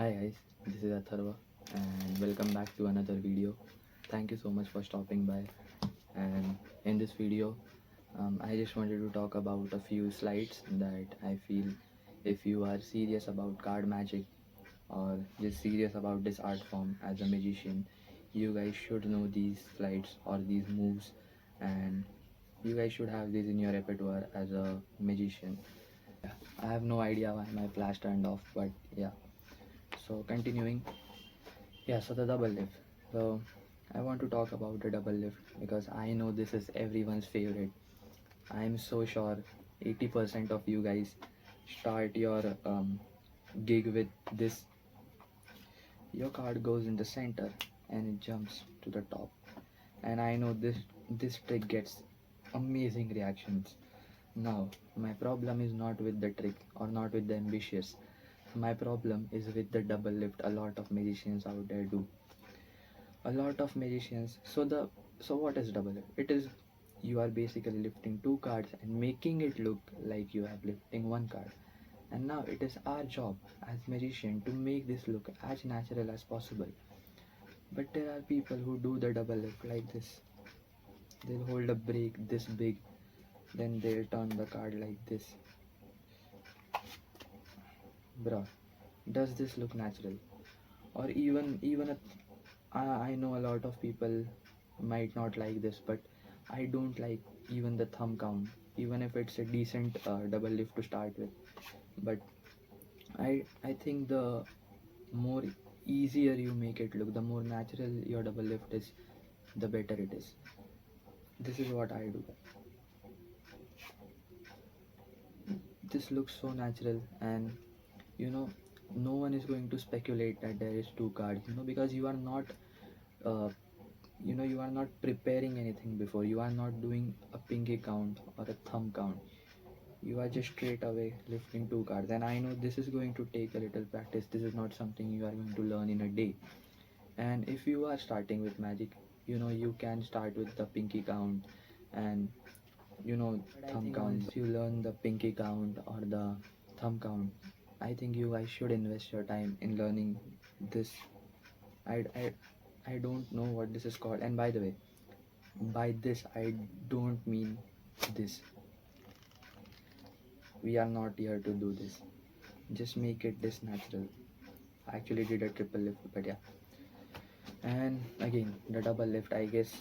Hi guys, this is Atharva and welcome back to another video. Thank you so much for stopping by. And in this video, I just wanted to talk about a few slides that I feel if you are serious about card magic or just serious about this art form as a magician, you guys should know these slides or these moves, and you guys should have these in your repertoire as a magician. I have no idea why my flash turned off, but yeah. So continuing, so the double lift. So I want to talk about the double lift because I know this is everyone's favorite. I am so sure 80% of you guys start your gig with this. Your card goes in the center and it jumps to the top. And I know this trick gets amazing reactions. Now, my problem is not with the trick or not with the ambitious. My problem is with the double lift a lot of magicians out there do. A lot of magicians. So what is double lift? It is you are basically lifting two cards and making it look like you have lifting one card. And now it is our job as magician to make this look as natural as possible. But there are people who do the double lift like this. They'll hold a break this big, then they'll turn the card like this. Bruh, does this look natural? Or I know a lot of people might not like this, but I don't like even the thumb count, even if it's a decent double lift to start with. But I think the more easier you make it look, the more natural your double lift is, the better it is. This is what I do. This looks so natural, and you know, no one is going to speculate that there is two cards, because uh, you are not preparing anything before. You are not doing a pinky count or a thumb count. You are just straight away lifting two cards, and I know this is going to take a little practice. This is not something you are going to learn in a day. And if you are starting with magic, you can start with the pinky count and thumb count. Once you learn the pinky count or the thumb count, I think you guys should invest your time in learning this. I don't know what this is called, and by the way, by this I don't mean this. We are not here to do this. Just make it this natural. I actually did a triple lift, but yeah. And again, the double lift, I guess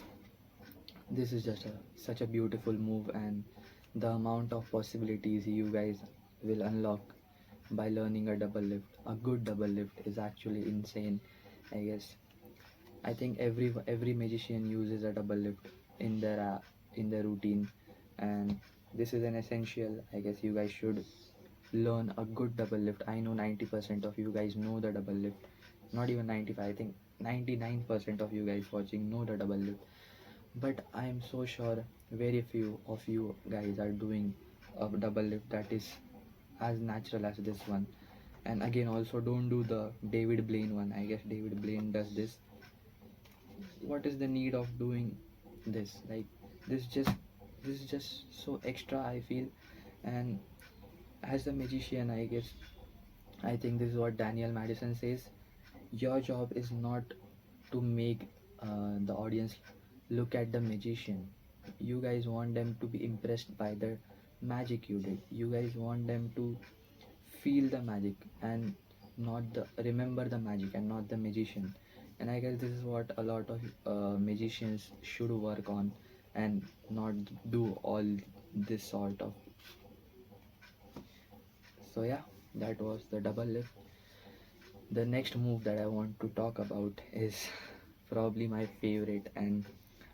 this is just such a beautiful move, and the amount of possibilities you guys will unlock by learning a double lift, a good double lift, is actually insane. I guess I think every magician uses a double lift in their routine, and this is an essential. I guess you guys should learn a good double lift. I know 90% of you guys know the double lift. Not even 95. I think 99% of you guys watching know the double lift. But I am so sure very few of you guys are doing a double lift that is as natural as this one. And again, also don't do the David Blaine one. I guess David Blaine does this. What is the need of doing this? Like this just this is just so extra, I feel. And as a magician, I guess I think this is what Daniel Madison says. Your job is not to make the audience look at the magician. You guys want them to be impressed by the magic you did. You guys want them to feel the magic and not the remember the magic and not the magician. And I guess this is what a lot of magicians should work on, and not do all this sort of. So yeah, that was the double lift. The next move that I want to talk about is probably my favorite, and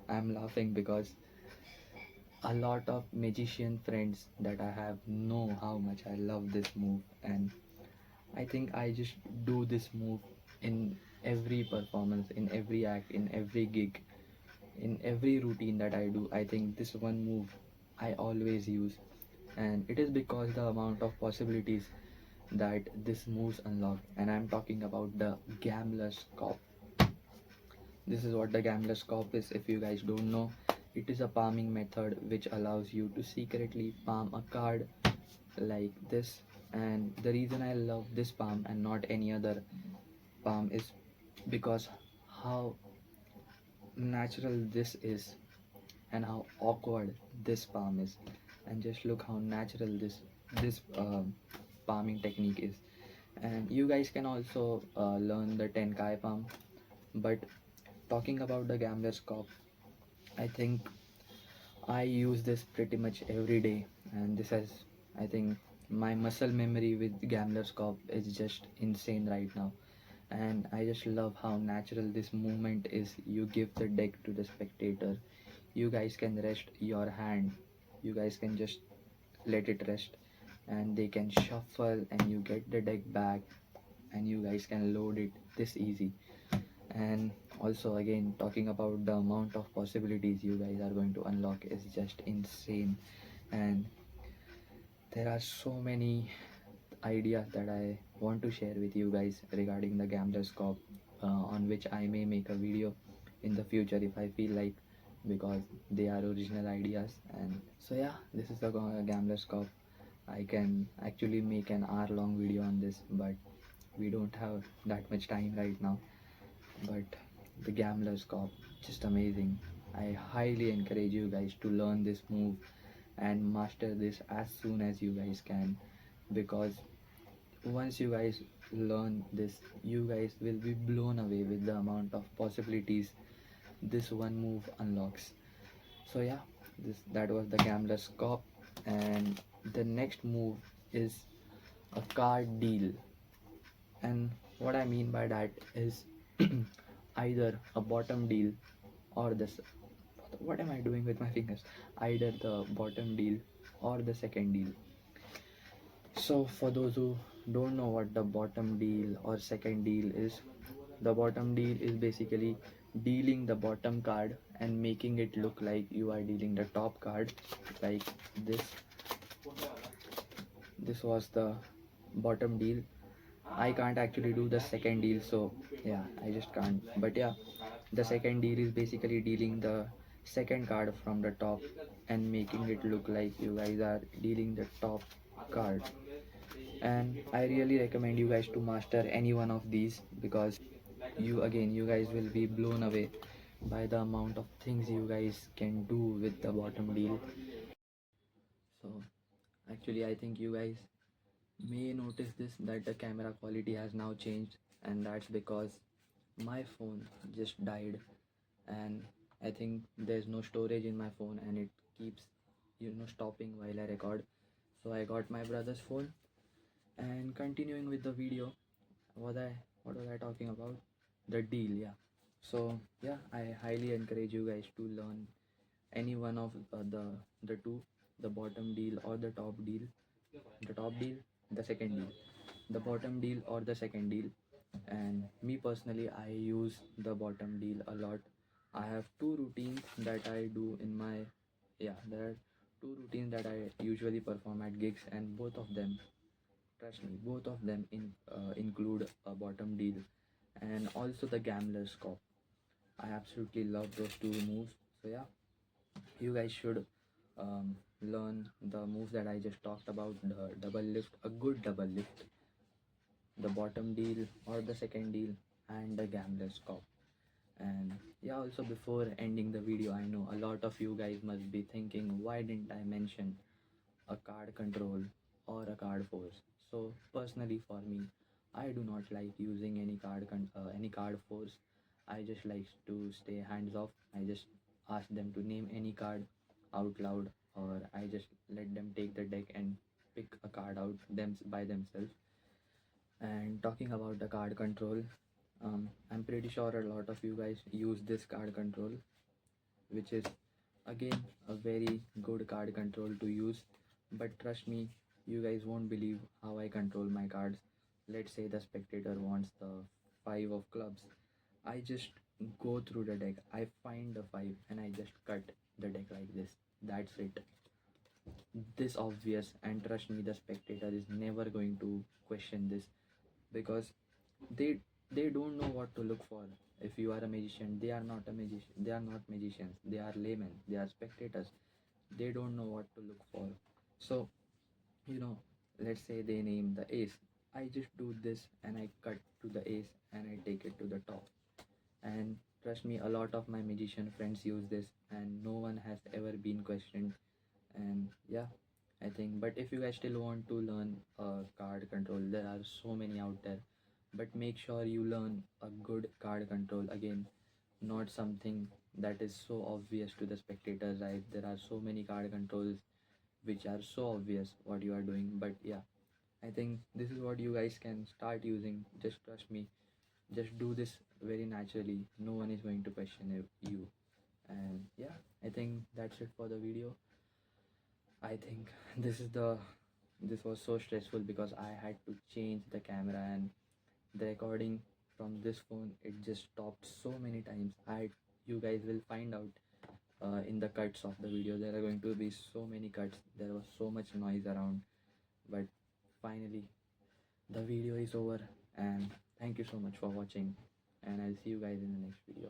I'm laughing because a lot of magician friends that I have know how much I love this move, and I think I just do this move in every performance, in every act, in every gig, in every routine that I do. I think this one move I always use, and it is because the amount of possibilities that this moves unlock. And I'm talking about the gambler's cop. This is what the gambler's cop is. If you guys don't know, it is a palming method which allows you to secretly palm a card like this. And the reason I love this palm and not any other palm is because how natural this is and how awkward this palm is, and just look how natural this palming technique is. And you guys can also learn the 10 kai palm. But talking about the gambler's cop, I think I use this pretty much every day, and this has, I think, my muscle memory with gambler's cop is just insane right now. And I just love how natural this movement is. You give the deck to the spectator, you guys can rest your hand, you guys can just let it rest, and they can shuffle and you get the deck back, and you guys can load it this easy. And also, again, talking about the amount of possibilities you guys are going to unlock is just insane. And there are so many ideas that I want to share with you guys regarding the gambler's cop, on which I may make a video in the future if I feel like, because they are original ideas. And so yeah, this is the gambler's cop. I can actually make an hour-long video on this, but we don't have that much time right now. But the gambler's cop, just amazing. I highly encourage you guys to learn this move and master this as soon as you guys can, because once you guys learn this, you guys will be blown away with the amount of possibilities this one move unlocks. So yeah, this that was the gambler's cop. And the next move is a card deal. And what I mean by that is either a bottom deal or this, what am I doing with my fingers, either the bottom deal or the second deal. So for those who don't know what the bottom deal or second deal is, the bottom deal is basically dealing the bottom card and making it look like you are dealing the top card, like this. This was the bottom deal. I can't actually do the second deal, so yeah, I just can't. But yeah, the second deal is basically dealing the second card from the top and making it look like you guys are dealing the top card. And I really recommend you guys to master any one of these, because you guys will be blown away by the amount of things you guys can do with the bottom deal. So actually, I think you guys may notice this, that the camera quality has now changed, and that's because my phone just died, and I think there's no storage in my phone and it keeps stopping while I record. So I got my brother's phone. And continuing with the video, what I what was I talking about? The deal, yeah. So yeah, I highly encourage you guys to learn any one of the two, the bottom deal or the top deal. The top deal, the second deal, the bottom deal or the second deal. And me personally, I use the bottom deal a lot. I have two routines that I do in my, yeah, there are two routines that I usually perform at gigs, and both of them, trust me, both of them include a bottom deal and also the gambler's cop. I absolutely love those two moves. So yeah, you guys should learn the moves that I just talked about: the double lift, a good double lift, the bottom deal or the second deal, and the gambler's cop. And yeah, also before ending the video, I know a lot of you guys must be thinking, why didn't I mention a card control or a card force? So personally, for me, I do not like using any card force. I just like to stay hands off. I just ask them to name any card out loud, or I just let them take the deck and pick a card out them by themselves. And talking about the card control, I'm pretty sure a lot of you guys use this card control, which is again a very good card control to use. But trust me, you guys won't believe how I control my cards. Let's say the spectator wants the five of clubs. I just go through the deck, I find the five, and I just cut the deck like this. That's it. This obvious, and trust me, the spectator is never going to question this, because they they don't know what to look for. If you are a magician, they are not a magician, they are not magicians, they are laymen, they are spectators. They don't know what to look for. So, you know let's say they name the ace. I just do this and I cut to the ace and I take it to the top. And trust me, a lot of my magician friends use this and no one has ever been questioned. And yeah, I think, but if you guys still want to learn card control, there are so many out there, but make sure you learn a good card control. Again, not something that is so obvious to the spectators, right? There are so many card controls which are so obvious what you are doing, but yeah, I think this is what you guys can start using. Just trust me, just do this very naturally. No one is going to question you. And yeah, I think that's it for the video. I think this was so stressful because I had to change the camera, and the recording from this phone, it just stopped so many times. You guys will find out in the cuts of the video. There are going to be so many cuts. There was so much noise around, but finally the video is over, and thank you so much for watching, and I'll see you guys in the next video.